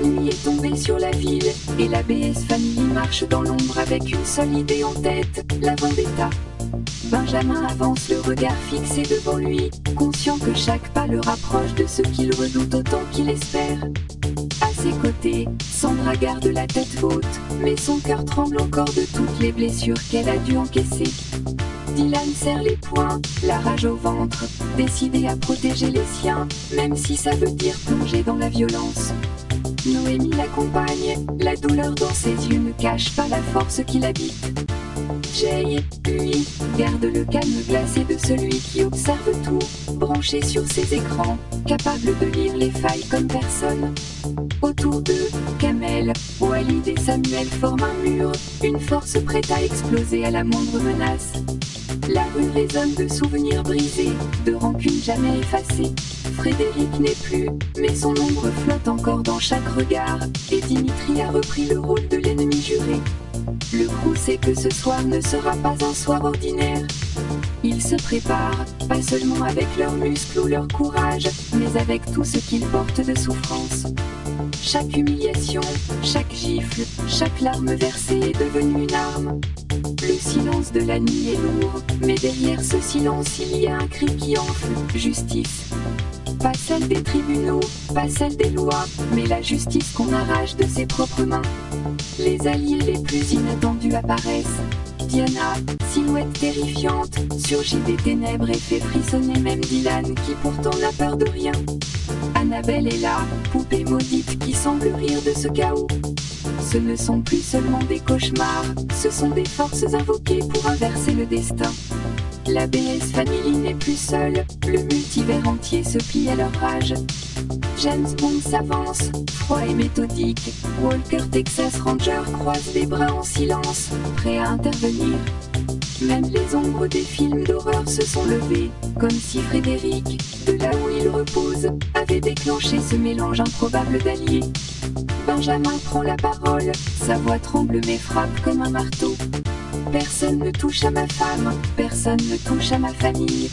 La nuit est tombée sur la ville, et la BS Family marche dans l'ombre avec une seule idée en tête, la vendetta. Benjamin avance le regard fixé devant lui, conscient que chaque pas le rapproche de ce qu'il redoute autant qu'il espère. À ses côtés, Sandra garde la tête haute, mais son cœur tremble encore de toutes les blessures qu'elle a dû encaisser. Dylan serre les poings, la rage au ventre, décidé à protéger les siens, même si ça veut dire plonger dans la violence. Noémie l'accompagne, la douleur dans ses yeux ne cache pas la force qui l'habite. Jay, lui, garde le calme glacé de celui qui observe tout, branché sur ses écrans, capable de lire les failles comme personne. Autour d'eux, Kamel, Walid et Samuel forment un mur, une force prête à exploser à la moindre menace. La rue résonne de souvenirs brisés, de rancunes jamais effacées. Frédéric n'est plus, mais son ombre flotte encore dans chaque regard, et Dimitri a repris le rôle de l'ennemi juré. Le crew sait que ce soir ne sera pas un soir ordinaire. Ils se préparent, pas seulement avec leurs muscles ou leur courage, mais avec tout ce qu'ils portent de souffrance. Chaque humiliation, chaque gifle, chaque larme versée est devenue une arme. Le silence de la nuit est lourd, mais derrière ce silence il y a un cri qui enfle, justice. Pas celle des tribunaux, pas celle des lois, mais la justice qu'on arrache de ses propres mains. Les alliés les plus inattendus apparaissent. Diana, silhouette terrifiante, surgit des ténèbres et fait frissonner même Dylan qui pourtant n'a peur de rien. Annabelle est là, poupée maudite qui semble rire de ce chaos. Ce ne sont plus seulement des cauchemars, ce sont des forces invoquées pour inverser le destin. La BS Family n'est plus seule, le multivers entier se plie à leur rage. James Bond s'avance, froid et méthodique. Walker Texas Ranger croise les bras en silence, prêt à intervenir. Même les ombres des films d'horreur se sont levées, comme si Frédéric, de là où il repose, avait déclenché ce mélange improbable d'alliés. Benjamin prend la parole, sa voix tremble mais frappe comme un marteau. Personne ne touche à ma femme, personne ne touche à ma famille.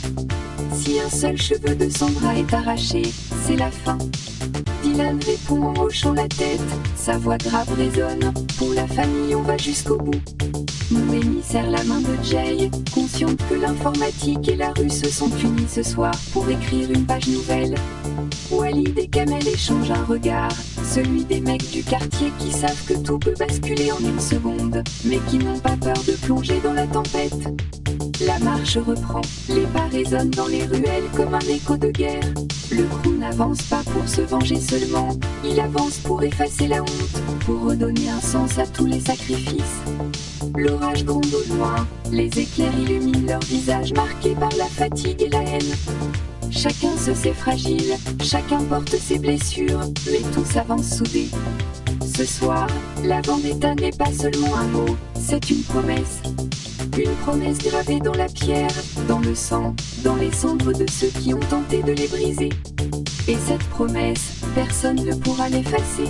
Si un seul cheveu de Sandra est arraché, c'est la fin. Dylan répond en hochant la tête, sa voix grave résonne. Pour la famille, on va jusqu'au bout. Noémie serre la main de Jay, consciente que l'informatique et la rue se sont unis ce soir pour écrire une page nouvelle. Walid et Kamel échangent un regard, celui des mecs du quartier qui savent que tout peut basculer en une seconde, mais qui n'ont pas peur de plonger dans la tempête. La marche reprend, les pas résonnent dans les ruelles comme un écho de guerre. Le crew n'avance pas pour se venger seulement, il avance pour effacer la honte, pour redonner un sens à tous les sacrifices. L'orage gronde au loin, les éclairs illuminent leurs visages marqués par la fatigue et la haine. Chacun se sait fragile, chacun porte ses blessures, mais tous avancent soudés. Ce soir, la vendetta n'est pas seulement un mot, c'est une promesse. Une promesse gravée dans la pierre, dans le sang, dans les cendres de ceux qui ont tenté de les briser. Et cette promesse, personne ne pourra l'effacer.